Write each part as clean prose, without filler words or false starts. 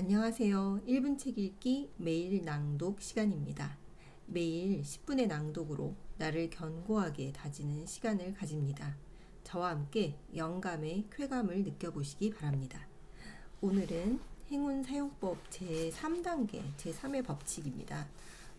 안녕하세요. 1분 책 읽기 매일 낭독 시간입니다. 매일 10분의 낭독으로 나를 견고하게 다지는 시간을 가집니다. 저와 함께 영감의 쾌감을 느껴보시기 바랍니다. 오늘은 행운 사용법 제3단계 제3의 법칙입니다.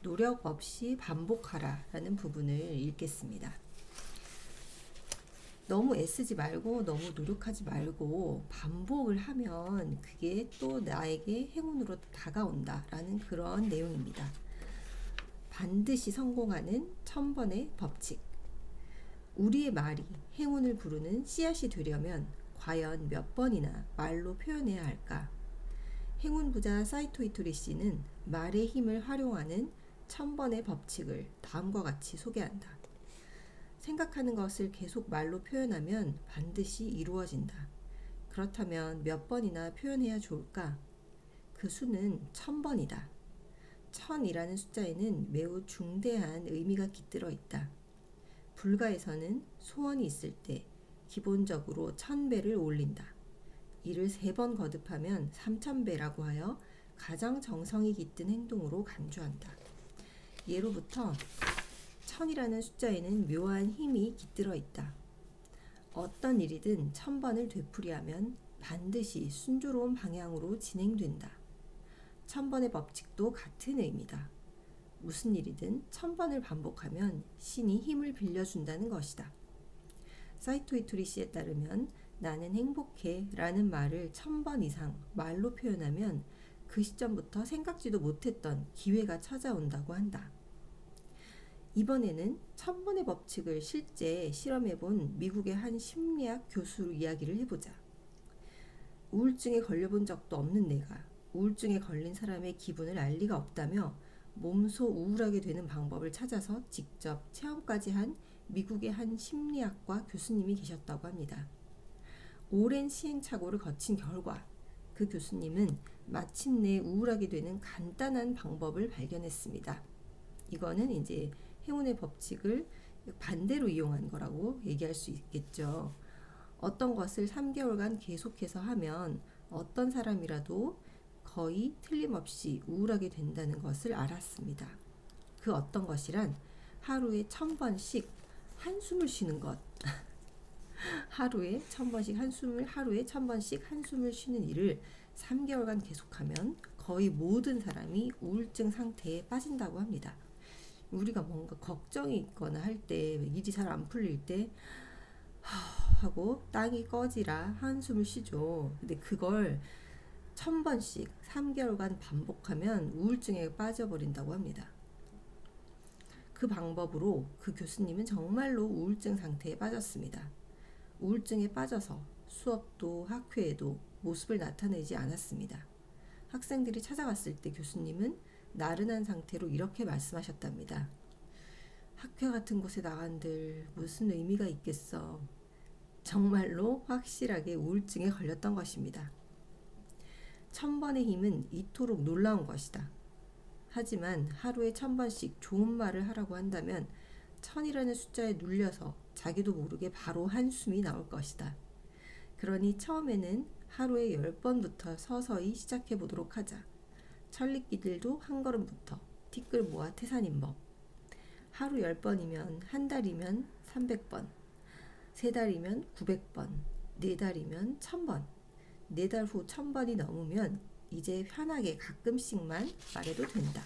노력 없이 반복하라 라는 부분을 읽겠습니다. 너무 애쓰지 말고 너무 노력하지 말고 반복을 하면 그게 또 나에게 행운으로 다가온다 라는 그런 내용입니다. 반드시 성공하는 1000번의 법칙. 우리의 말이 행운을 부르는 씨앗이 되려면 과연 몇 번이나 말로 표현해야 할까? 행운 부자 사이토 이토리 씨는 말의 힘을 활용하는 1000번의 법칙을 다음과 같이 소개한다. 생각하는 것을 계속 말로 표현하면 반드시 이루어진다. 그렇다면 몇 번이나 표현해야 좋을까? 그 수는 1000번이다. 1000이라는 숫자에는 매우 중대한 의미가 깃들어 있다. 불가에서는 소원이 있을 때 기본적으로 1000배를 올린다. 이를 3번 거듭하면 3000배라고 하여 가장 정성이 깃든 행동으로 간주한다. 예로부터 1000이라는 숫자에는 묘한 힘이 깃들어 있다. 어떤 일이든 1000번을 되풀이하면 반드시 순조로운 방향으로 진행된다. 1000번의 법칙도 같은 의미다. 무슨 일이든 1000번을 반복하면 신이 힘을 빌려준다는 것이다. 사이토 이토리 씨에 따르면 나는 행복해 라는 말을 1000번 이상 말로 표현하면 그 시점부터 생각지도 못했던 기회가 찾아온다고 한다. 이번에는 1000번의 법칙을 실제 실험해본 미국의 한 심리학 교수 이야기를 해보자. 우울증에 걸려본 적도 없는 내가 우울증에 걸린 사람의 기분을 알 리가 없다며 몸소 우울하게 되는 방법을 찾아서 직접 체험까지 한 미국의 한 심리학과 교수님이 계셨다고 합니다. 오랜 시행착오를 거친 결과 그 교수님은 마침내 우울하게 되는 간단한 방법을 발견했습니다. 이거는 이제 행운의 법칙을 반대로 이용한 거라고 얘기할 수 있겠죠. 어떤 것을 3개월간 계속해서 하면 어떤 사람이라도 거의 틀림없이 우울하게 된다는 것을 알았습니다. 그 어떤 것이란 하루에 1000번씩 한숨을 쉬는 것. 하루에 1000번씩 한숨을 쉬는 일을 3개월간 계속하면 거의 모든 사람이 우울증 상태에 빠진다고 합니다. 우리가 뭔가 걱정이 있거나 할 때 일이 잘 안 풀릴 때 하고 땅이 꺼지라 한숨을 쉬죠. 근데 그걸 1000번씩 3개월간 반복하면 우울증에 빠져버린다고 합니다. 그 방법으로 그 교수님은 정말로 우울증 상태에 빠졌습니다. 우울증에 빠져서 수업도 학회에도 모습을 나타내지 않았습니다. 학생들이 찾아갔을 때 교수님은 나른한 상태로 이렇게 말씀하셨답니다. 학회 같은 곳에 나간들 무슨 의미가 있겠어. 정말로 확실하게 우울증에 걸렸던 것입니다. 1000번의 힘은 이토록 놀라운 것이다. 하지만 하루에 1000번씩 좋은 말을 하라고 한다면 1000이라는 숫자에 눌려서 자기도 모르게 바로 한숨이 나올 것이다. 그러니 처음에는 하루에 10번부터 서서히 시작해 보도록 하자. 천리끼들도 한 걸음부터 티끌 모아 태산임법. 하루 10번이면 한 달이면 300번, 3달이면 900번, 4달이면 1000번, 4달 후 1000번이 넘으면 이제 편하게 가끔씩만 말해도 된다.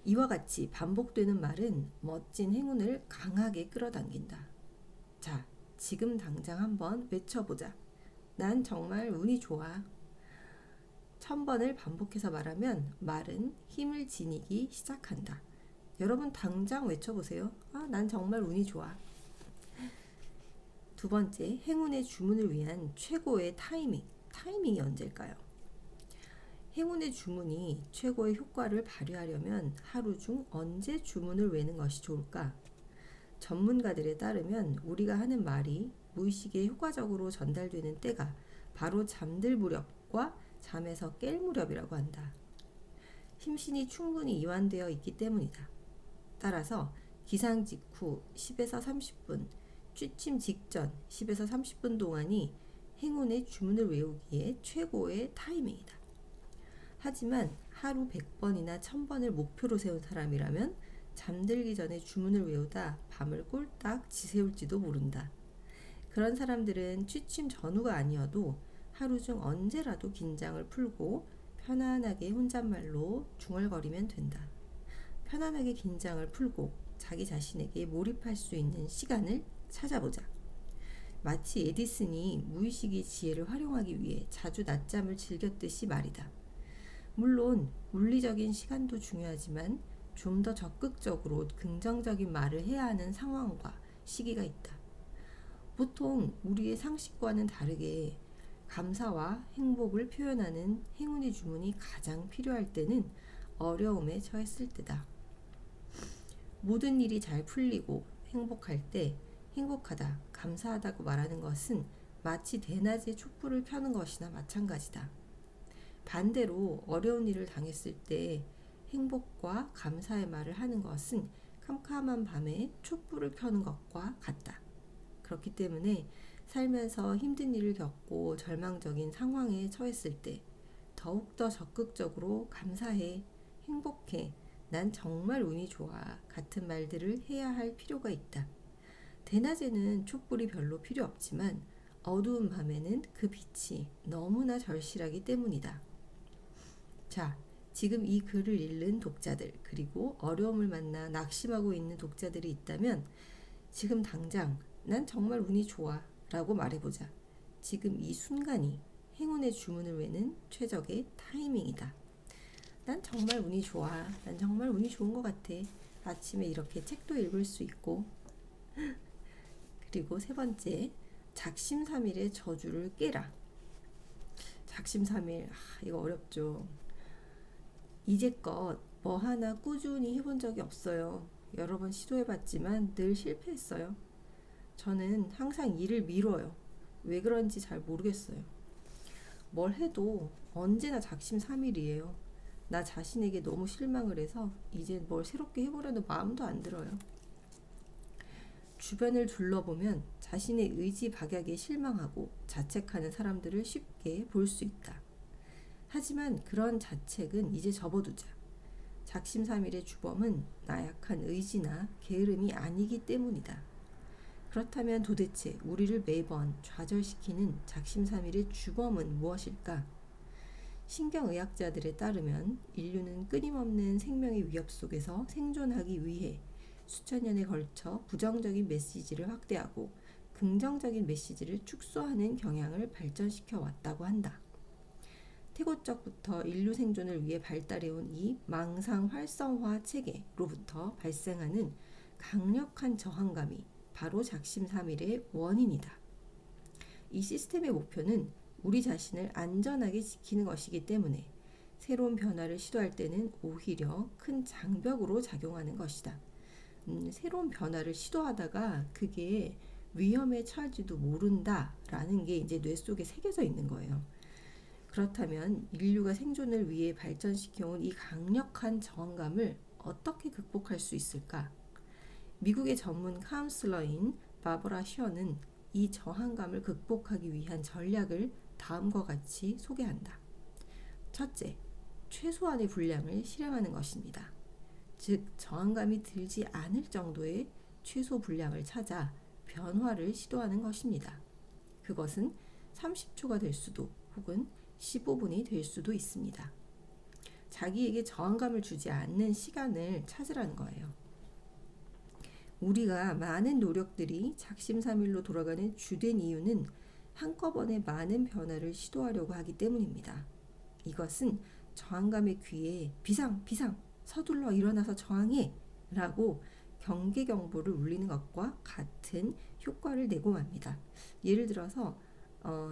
이와 같이 반복되는 말은 멋진 행운을 강하게 끌어당긴다. 자, 지금 당장 한번 외쳐보자. 난 정말 운이 좋아. 1000번을 반복해서 말하면 말은 힘을 지니기 시작한다. 여러분 당장 외쳐보세요. 난 정말 운이 좋아. 두 번째, 행운의 주문을 위한 최고의 타이밍이 언제일까요? 행운의 주문이 최고의 효과를 발휘하려면 하루 중 언제 주문을 외는 것이 좋을까? 전문가들에 따르면 우리가 하는 말이 무의식에 효과적으로 전달되는 때가 바로 잠들 무렵과 잠에서 깰 무렵이라고 한다. 심신이 충분히 이완되어 있기 때문이다. 따라서 기상 직후 10에서 30분, 취침 직전 10에서 30분 동안이 행운의 주문을 외우기에 최고의 타이밍이다. 하지만 하루 100번이나 1000번을 목표로 세운 사람이라면 잠들기 전에 주문을 외우다 밤을 꼴딱 지새울지도 모른다. 그런 사람들은 취침 전후가 아니어도 하루 중 언제라도 긴장을 풀고 편안하게 혼잣말로 중얼거리면 된다. 편안하게 긴장을 풀고 자기 자신에게 몰입할 수 있는 시간을 찾아보자. 마치 에디슨이 무의식의 지혜를 활용하기 위해 자주 낮잠을 즐겼듯이 말이다. 물론 물리적인 시간도 중요하지만 좀 더 적극적으로 긍정적인 말을 해야 하는 상황과 시기가 있다. 보통 우리의 상식과는 다르게 감사와 행복을 표현하는 행운의 주문이 가장 필요할 때는 어려움에 처했을 때다. 모든 일이 잘 풀리고 행복할 때 행복하다, 감사하다고 말하는 것은 마치 대낮에 촛불을 켜는 것이나 마찬가지다. 반대로 어려운 일을 당했을 때 행복과 감사의 말을 하는 것은 캄캄한 밤에 촛불을 켜는 것과 같다. 그렇기 때문에 살면서 힘든 일을 겪고 절망적인 상황에 처했을 때 더욱더 적극적으로 감사해, 행복해, 난 정말 운이 좋아 같은 말들을 해야 할 필요가 있다. 대낮에는 촛불이 별로 필요 없지만 어두운 밤에는 그 빛이 너무나 절실하기 때문이다. 자, 지금 이 글을 읽는 독자들, 그리고 어려움을 만나 낙심하고 있는 독자들이 있다면 지금 당장 난 정말 운이 좋아 라고 말해보자. 지금 이 순간이 행운의 주문을 외는 최적의 타이밍이다. 난 정말 운이 좋아. 난 정말 운이 좋은 것 같아. 아침에 이렇게 책도 읽을 수 있고. 그리고 세 번째, 작심삼일의 저주를 깨라. 작심삼일, 이거 어렵죠. 이제껏 뭐 하나 꾸준히 해본 적이 없어요. 여러 번 시도해봤지만 늘 실패했어요. 저는 항상 일을 미뤄요. 왜 그런지 잘 모르겠어요. 뭘 해도 언제나 작심삼일이에요. 나 자신에게 너무 실망을 해서 이제 뭘 새롭게 해보려는 마음도 안 들어요. 주변을 둘러보면 자신의 의지 박약에 실망하고 자책하는 사람들을 쉽게 볼 수 있다. 하지만 그런 자책은 이제 접어두자. 작심삼일의 주범은 나약한 의지나 게으름이 아니기 때문이다. 그렇다면 도대체 우리를 매번 좌절시키는 작심삼일의 주범은 무엇일까? 신경의학자들에 따르면 인류는 끊임없는 생명의 위협 속에서 생존하기 위해 수천 년에 걸쳐 부정적인 메시지를 확대하고 긍정적인 메시지를 축소하는 경향을 발전시켜 왔다고 한다. 태고적부터 인류 생존을 위해 발달해온 이 망상 활성화 체계로부터 발생하는 강력한 저항감이 바로 작심삼일의 원인이다. 이 시스템의 목표는 우리 자신을 안전하게 지키는 것이기 때문에 새로운 변화를 시도할 때는 오히려 큰 장벽으로 작용하는 것이다. 새로운 변화를 시도하다가 그게 위험에 처할지도 모른다라는 게 이제 뇌 속에 새겨져 있는 거예요. 그렇다면 인류가 생존을 위해 발전시켜온 이 강력한 저항감을 어떻게 극복할 수 있을까? 미국의 전문 카운슬러인 바버라 셔는 이 저항감을 극복하기 위한 전략을 다음과 같이 소개한다. 첫째, 최소한의 분량을 실행하는 것입니다. 즉, 저항감이 들지 않을 정도의 최소 분량을 찾아 변화를 시도하는 것입니다. 그것은 30초가 될 수도 혹은 15분이 될 수도 있습니다. 자기에게 저항감을 주지 않는 시간을 찾으라는 거예요. 우리가 많은 노력들이 작심삼일로 돌아가는 주된 이유는 한꺼번에 많은 변화를 시도하려고 하기 때문입니다. 이것은 저항감의 귀에 비상 서둘러 일어나서 저항해 라고 경계 경보를 울리는 것과 같은 효과를 내고 맙니다. 예를 들어서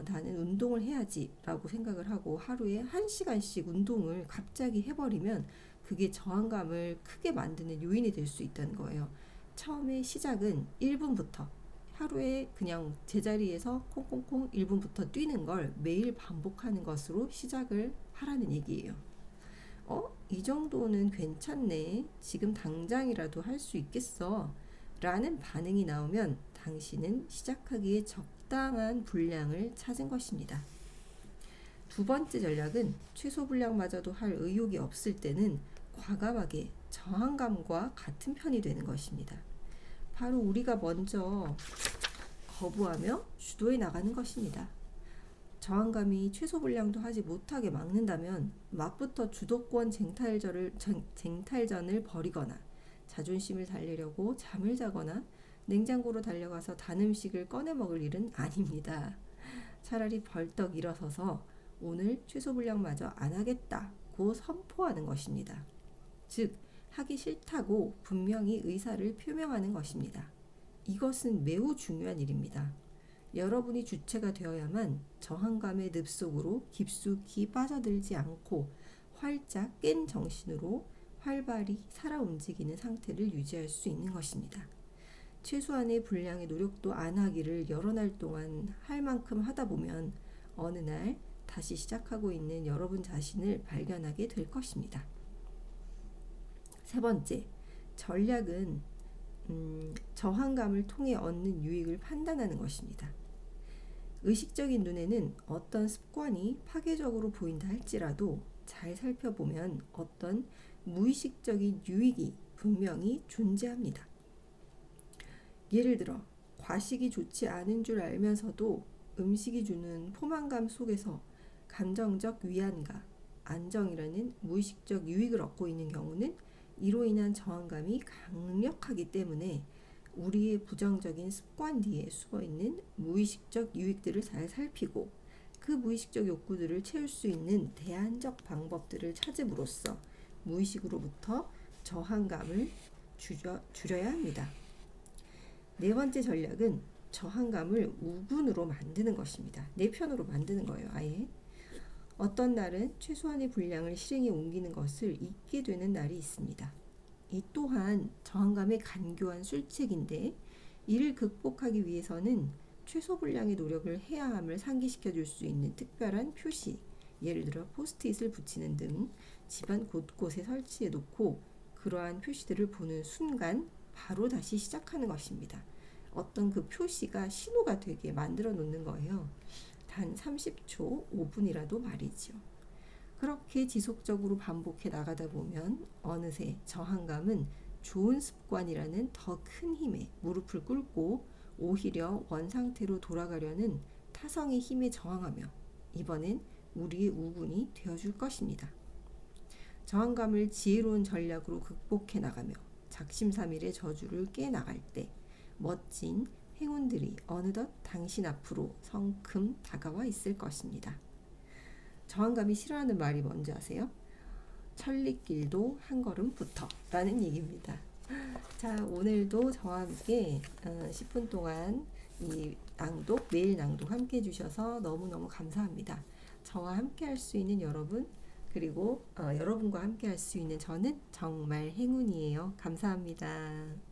나는 운동을 해야지 라고 생각을 하고 하루에 1시간씩 운동을 갑자기 해버리면 그게 저항감을 크게 만드는 요인이 될 수 있다는 거예요. 처음에 시작은 1분부터 하루에 그냥 제자리에서 콩콩콩 1분부터 뛰는 걸 매일 반복하는 것으로 시작을 하라는 얘기예요. 이 정도는 괜찮네. 지금 당장이라도 할 수 있겠어. 라는 반응이 나오면 당신은 시작하기에 적당한 분량을 찾은 것입니다. 두 번째 전략은 최소 분량마저도 할 의욕이 없을 때는 과감하게 저항감과 같은 편이 되는 것입니다. 바로 우리가 먼저 거부하며 주도해 나가는 것입니다. 저항감이 최소 분량도 하지 못하게 막는다면 맛부터 주도권 쟁탈전을 벌이거나 자존심을 달래려고 잠을 자거나 냉장고로 달려가서 단 음식을 꺼내 먹을 일은 아닙니다. 차라리 벌떡 일어서서 오늘 최소 분량마저 안 하겠다고 선포하는 것입니다. 즉, 하기 싫다고 분명히 의사를 표명하는 것입니다. 이것은 매우 중요한 일입니다. 여러분이 주체가 되어야만 저항감의 늪속으로 깊숙이 빠져들지 않고 활짝 깬 정신으로 활발히 살아 움직이는 상태를 유지할 수 있는 것입니다. 최소한의 분량의 노력도 안 하기를 여러 날 동안 할 만큼 하다 보면 어느 날 다시 시작하고 있는 여러분 자신을 발견하게 될 것입니다. 세 번째, 전략은 저항감을 통해 얻는 유익을 판단하는 것입니다. 의식적인 눈에는 어떤 습관이 파괴적으로 보인다 할지라도 잘 살펴보면 어떤 무의식적인 유익이 분명히 존재합니다. 예를 들어 과식이 좋지 않은 줄 알면서도 음식이 주는 포만감 속에서 감정적 위안과 안정이라는 무의식적 유익을 얻고 있는 경우는 이로 인한 저항감이 강력하기 때문에 우리의 부정적인 습관 뒤에 숨어있는 무의식적 유익들을 잘 살피고 그 무의식적 욕구들을 채울 수 있는 대안적 방법들을 찾음으로써 무의식으로부터 저항감을 줄여야 합니다. 네 번째 전략은 저항감을 우군으로 만드는 것입니다. 내 편으로 만드는 거예요. 아예. 어떤 날은 최소한의 분량을 실행에 옮기는 것을 잊게 되는 날이 있습니다. 이 또한 저항감의 간교한 술책인데 이를 극복하기 위해서는 최소 분량의 노력을 해야 함을 상기시켜 줄 수 있는 특별한 표시, 예를 들어 포스트잇을 붙이는 등 집안 곳곳에 설치해 놓고 그러한 표시들을 보는 순간 바로 다시 시작하는 것입니다. 어떤 그 표시가 신호가 되게 만들어 놓는 거예요. 단 30초, 5분이라도 말이죠. 그렇게 지속적으로 반복해 나가다 보면 어느새 저항감은 좋은 습관이라는 더 큰 힘에 무릎을 꿇고 오히려 원상태로 돌아가려는 타성의 힘에 저항하며 이번엔 우리의 우군이 되어줄 것입니다. 저항감을 지혜로운 전략으로 극복해 나가며 작심삼일의 저주를 깨나갈 때 멋진 행운들이 어느덧 당신 앞으로 성큼 다가와 있을 것입니다. 저항감이 싫어하는 말이 뭔지 아세요? 천리길도 한 걸음부터 라는 얘기입니다. 자, 오늘도 저와 함께 10분 동안 이 낭독, 매일 낭독 함께 해주셔서 너무너무 감사합니다. 저와 함께 할 수 있는 여러분, 그리고 여러분과 함께 할 수 있는 저는 정말 행운이에요. 감사합니다.